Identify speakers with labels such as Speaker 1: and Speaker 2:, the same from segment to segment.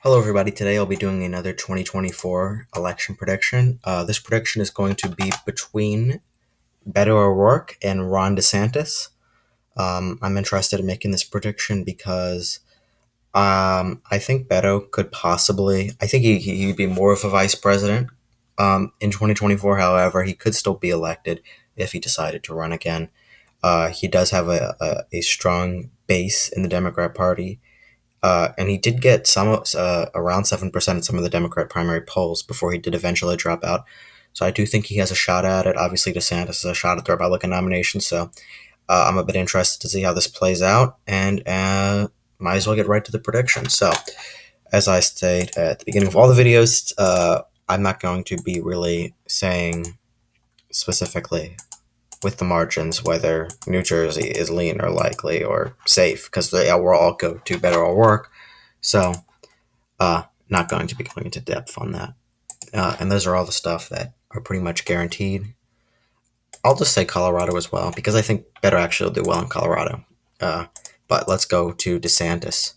Speaker 1: Hello, everybody. Today I'll be doing another 2024 election prediction. This prediction is going to be between Beto O'Rourke and Ron DeSantis. I'm interested in making this prediction because I think Beto could possibly, I think he'd be more of a vice president in 2024. However, he could still be elected if he decided to run again. He does have a strong base in the Democrat Party, and he did get around 7% in some of the Democrat primary polls before he did eventually drop out. So I do think he has a shot at it. Obviously, DeSantis has a shot at the Republican nomination. So I'm a bit interested to see how this plays out, and might as well get right to the prediction. So, as I stated at the beginning of all the videos, I'm not going to be really saying specifically with the margins whether New Jersey is lean or likely or safe, because they will all go to Beto O'Rourke. So, not going to be going into depth on that. And those are all the stuff that are pretty much guaranteed. I'll just say Colorado as well, because I think Beto actually will do well in Colorado. But let's go to DeSantis.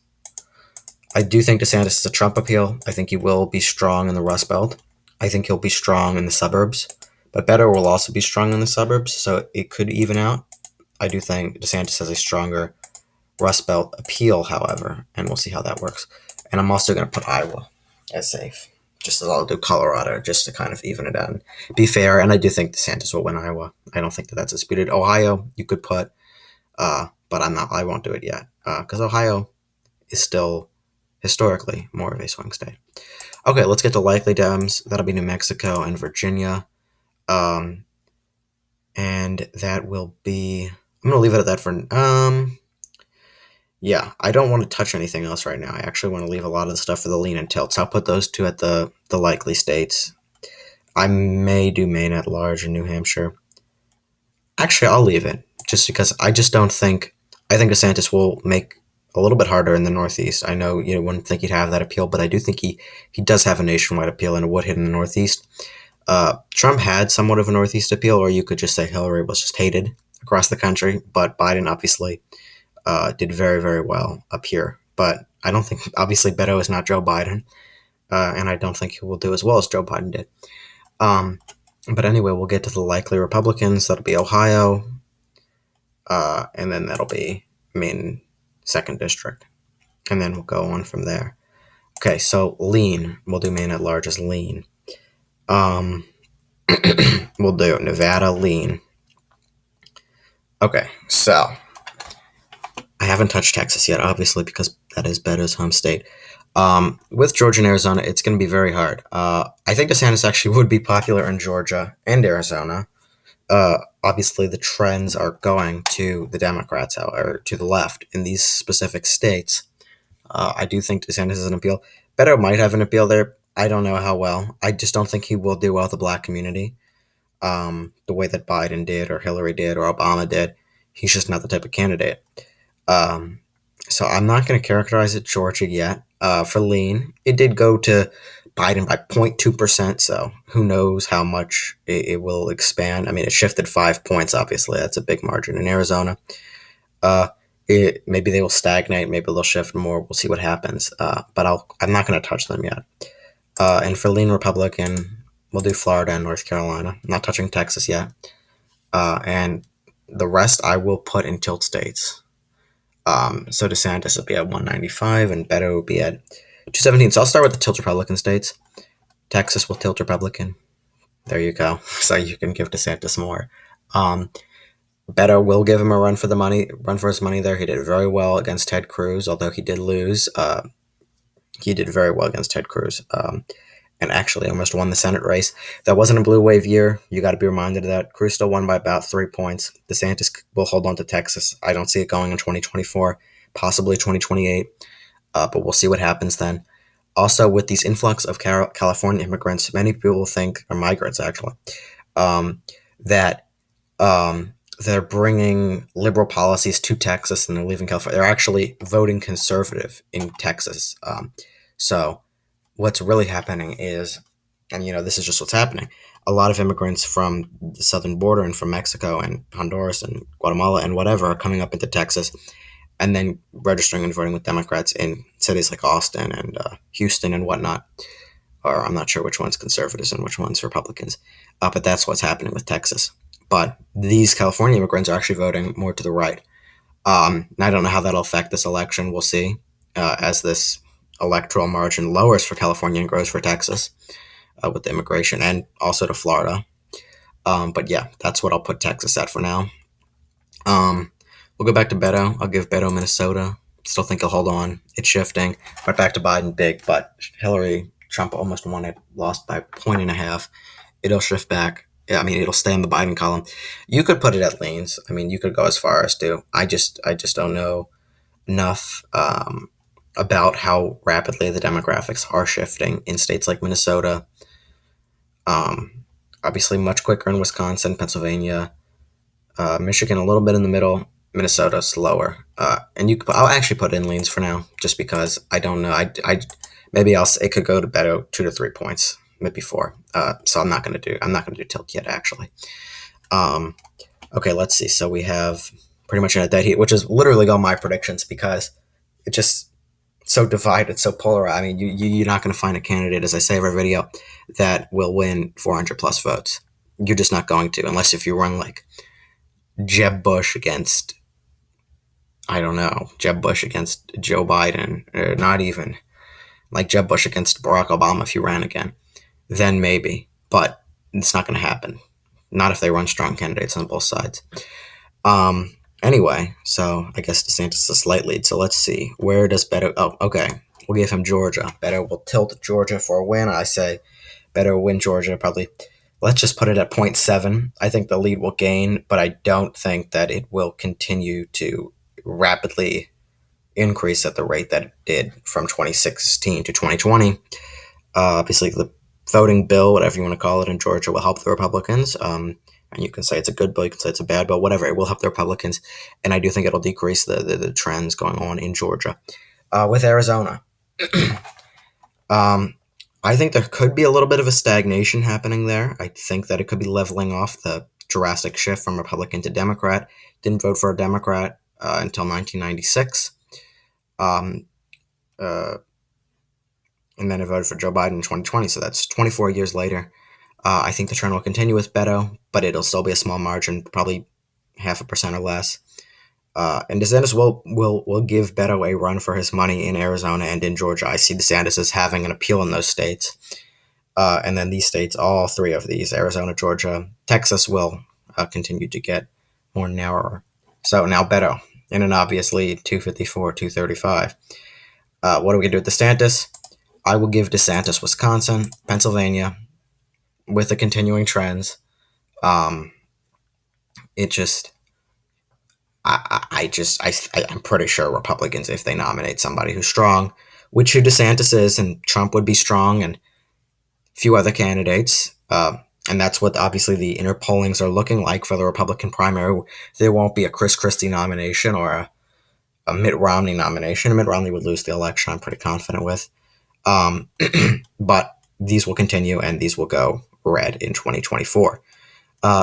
Speaker 1: I do think DeSantis is a Trump appeal. I think he will be strong in the Rust Belt. I think he'll be strong in the suburbs. But Beto will also be strong in the suburbs, so it could even out. I do think DeSantis has a stronger Rust Belt appeal, however, and we'll see how that works. And I'm also going to put Iowa as safe, just as I'll do Colorado, just to kind of even it out and be fair. And I do think DeSantis will win Iowa. I don't think that that's disputed. Ohio, you could put, but I won't do it yet, because Ohio is still historically more of a swing state. Okay, let's get to likely Dems. That'll be New Mexico and Virginia. And that will be, I'm going to leave it at that for, yeah, I don't want to touch anything else right now. I actually want to leave a lot of the stuff for the lean and tilt. So I'll put those two at the likely states. I may do Maine at large in New Hampshire. Actually, I'll leave it just because I just don't think, I think DeSantis will make a little bit harder in the Northeast. I know you wouldn't think he'd have that appeal, but I do think he does have a nationwide appeal and it would hit in the Northeast. Trump had somewhat of a Northeast appeal, or you could just say Hillary was just hated across the country, but Biden obviously did very, very well up here. But I don't think, obviously, Beto is not Joe Biden, and I don't think he will do as well as Joe Biden did. But anyway, we'll get to the likely Republicans. That'll be Ohio, and then that'll be Maine 2nd District. And then we'll go on from there. Okay, so lean. We'll do Maine at large as lean. We'll do Nevada lean. Okay, so I haven't touched Texas yet, obviously, because that is Beto's home state. With Georgia and Arizona, it's going to be very hard. I think DeSantis actually would be popular in Georgia and Arizona. Obviously, the trends are going to the Democrats, or to the left in these specific states. I do think DeSantis is an appeal. Beto might have an appeal there. I don't know how well. I just don't think he will do well with the black community, the way that Biden did or Hillary did or Obama did. He's just not the type of candidate. So I'm not going to characterize it Georgia yet. For lean, it did go to Biden by 0.2%, so who knows how much it will expand. I mean, it shifted 5 points, obviously. That's a big margin. In Arizona, maybe they will stagnate. Maybe they'll shift more. We'll see what happens. But I'm not going to touch them yet. And for lean Republican, we'll do Florida and North Carolina. I'm not touching Texas yet. And the rest I will put in tilt states. So DeSantis will be at 195 and Beto will be at 217. So I'll start with the tilt Republican states. Texas will tilt Republican. There you go. So you can give DeSantis more. Beto will give him a run for his money there. He did very well against Ted Cruz, although he did lose. He did very well against Ted Cruz. And actually almost won the Senate race. That wasn't a blue wave year. You got to be reminded of that. Cruz still won by about 3 points. DeSantis will hold on to Texas. I don't see it going in 2024, possibly 2028, but we'll see what happens then. Also, with these influx of California immigrants, many people think, or migrants actually, that they're bringing liberal policies to Texas and they're leaving California. They're actually voting conservative in Texas. So what's really happening is, and this is just what's happening, a lot of immigrants from the southern border and from Mexico and Honduras and Guatemala and whatever are coming up into Texas, and then registering and voting with Democrats in cities like Austin and Houston and whatnot. Or I'm not sure which one's conservatives and which one's Republicans, but that's what's happening with Texas. But these California immigrants are actually voting more to the right. And I don't know how that'll affect this election. We'll see as this electoral margin lowers for California and grows for Texas with the immigration and also to Florida. But yeah, that's what I'll put Texas at for now. Um, we'll go back to Beto. I'll give Beto Minnesota. Still think he'll hold on. It's shifting. Went back to Biden big, but Hillary, Trump almost won it, lost by a point and a half. It'll shift back. Yeah, I mean, it'll stay in the Biden column. You could put it at leans. I mean, you could go as far as to. I just don't know enough about how rapidly the demographics are shifting in states like Minnesota. Obviously, much quicker in Wisconsin, Pennsylvania, Michigan, a little bit in the middle. Minnesota slower. And I'll actually put in leans for now, just because I don't know. Maybe it could go to Beto 2 to 3 points, maybe 4. So I'm not gonna do tilt yet actually. Um, okay, let's see. So we have pretty much in a dead heat, which is literally all my predictions because it just so divided, so polarized. I mean, you're not going to find a candidate, as I say every video, that will win 400 plus votes. You're just not going to, unless if you run like Jeb Bush against, I don't know, Jeb Bush against Joe Biden, or not even like Jeb Bush against Barack Obama if you ran again, then maybe. But it's not going to happen. Not if they run strong candidates on both sides. Um, anyway, so I guess DeSantis is a slight lead. So let's see. Where does Beto? Oh, okay. We'll give him Georgia. Beto will tilt Georgia for a win. I say Beto will win Georgia probably. Let's just put it at 0.7. I think the lead will gain, but I don't think that it will continue to rapidly increase at the rate that it did from 2016 to 2020. Obviously, the voting bill, whatever you want to call it, in Georgia will help the Republicans. And you can say it's a good bill, you can say it's a bad bill, whatever. It will help the Republicans, and I do think it'll decrease the trends going on in Georgia. With Arizona, I think there could be a little bit of a stagnation happening there. I think that it could be leveling off the drastic shift from Republican to Democrat. Didn't vote for a Democrat until 1996. Um, uh, and then I voted for Joe Biden in 2020, so that's 24 years later. I think the trend will continue with Beto, but it'll still be a small margin, probably 0.5% or less. And DeSantis will give Beto a run for his money in Arizona and in Georgia. I see DeSantis as having an appeal in those states. And then these states, all three of these, Arizona, Georgia, Texas, will continue to get more narrower. So now Beto in an obvious lead, 254, 235. What are we going to do with DeSantis? I will give DeSantis Wisconsin, Pennsylvania, with the continuing trends. It just, I'm pretty sure Republicans, if they nominate somebody who's strong, which who DeSantis is, and Trump would be strong, and a few other candidates, and that's what obviously the inner pollings are looking like for the Republican primary. There won't be a Chris Christie nomination or a Mitt Romney nomination. Mitt Romney would lose the election, I'm pretty confident with. But these will continue, and these will go red in 2024.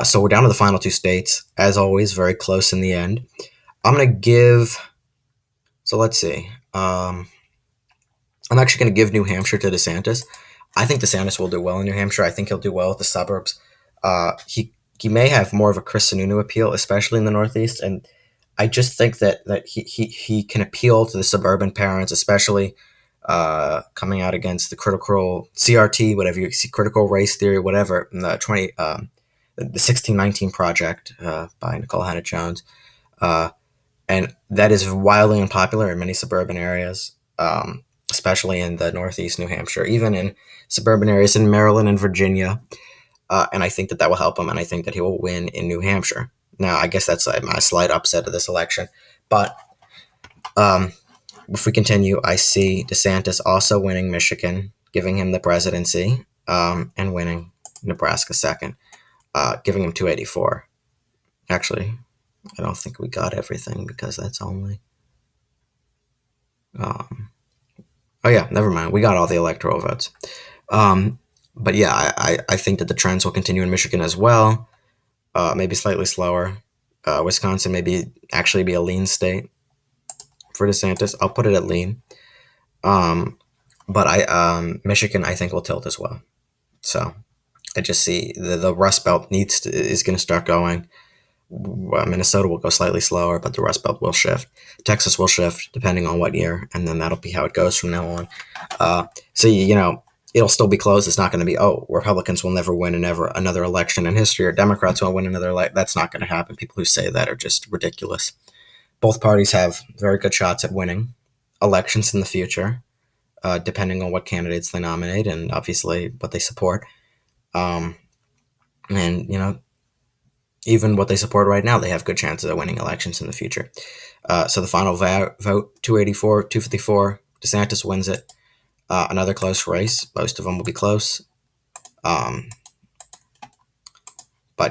Speaker 1: So we're down to the final two states. As always, very close in the end. I'm going to give... So let's see. I'm actually going to give New Hampshire to DeSantis. I think DeSantis will do well in New Hampshire. I think he'll do well with the suburbs. He may have more of a Chris Sununu appeal, especially in the Northeast. And I just think that he can appeal to the suburban parents, especially coming out against the critical CRT, whatever you see, critical race theory, whatever, in the 1619 Project by Nicole Hannah Jones. And that is wildly unpopular in many suburban areas, especially in the Northeast New Hampshire, even in suburban areas in Maryland and Virginia. And I think that will help him, and I think that he will win in New Hampshire. Now, I guess that's my slight upset of this election. But if we continue, I see DeSantis also winning Michigan, giving him the presidency, and winning Nebraska second, giving him 284. Actually, I don't think we got everything because that's only... oh yeah, never mind. We got all the electoral votes. But yeah, I think that the trends will continue in Michigan as well. Maybe slightly slower. Wisconsin maybe actually be a lean state. for DeSantis. I'll put it at lean. Um, but Michigan I think will tilt as well. So I just see the Rust Belt is going to start going. Minnesota will go slightly slower, but the Rust Belt will shift. Texas will shift depending on what year, and then that'll be how it goes from now on. So it'll still be close. It's not going to be, oh, Republicans will never win another election in history, or Democrats will win another election. That's not going to happen. People who say that are just ridiculous. Both parties have very good shots at winning elections in the future, depending on what candidates they nominate and obviously what they support. Um, and even what they support right now, they have good chances of winning elections in the future. So the final vote, 284, 254, DeSantis wins it. Another close race. Most of them will be close. But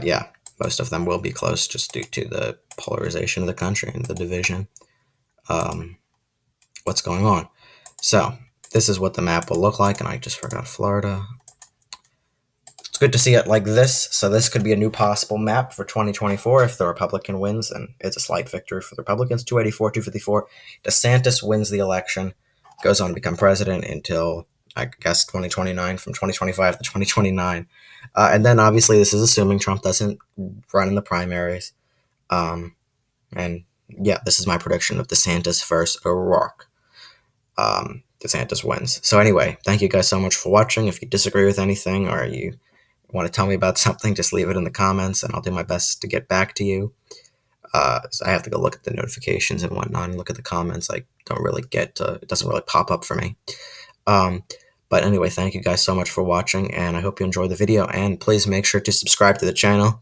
Speaker 1: yeah, most of them will be close just due to the polarization of the country and the division. What's going on? So this is what the map will look like, and I just forgot Florida. It's good to see it like this. So this could be a new possible map for 2024 if the Republican wins, and it's a slight victory for the Republicans. 284, 254. DeSantis wins the election, goes on to become president until, I guess, 2029, from 2025 to 2029. And then obviously this is assuming Trump doesn't run in the primaries. And yeah, this is my prediction of DeSantis versus O'Rourke. DeSantis wins. So anyway, thank you guys so much for watching. If you disagree with anything or you want to tell me about something, just leave it in the comments and I'll do my best to get back to you. So I have to go look at the notifications and whatnot and look at the comments. I don't really it doesn't really pop up for me. But anyway, thank you guys so much for watching, and I hope you enjoyed the video, and please make sure to subscribe to the channel.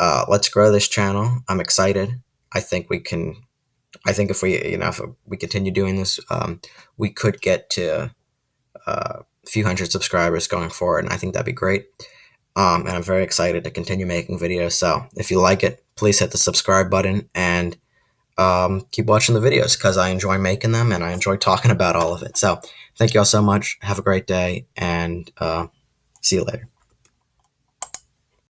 Speaker 1: Let's grow this channel. I'm excited. I think if we continue doing this, we could get to a few hundred subscribers going forward, and I think that'd be great. And I'm very excited to continue making videos. So if you like it, please hit the subscribe button and keep watching the videos because I enjoy making them and I enjoy talking about all of it. So thank you all so much. Have a great day, and see you later.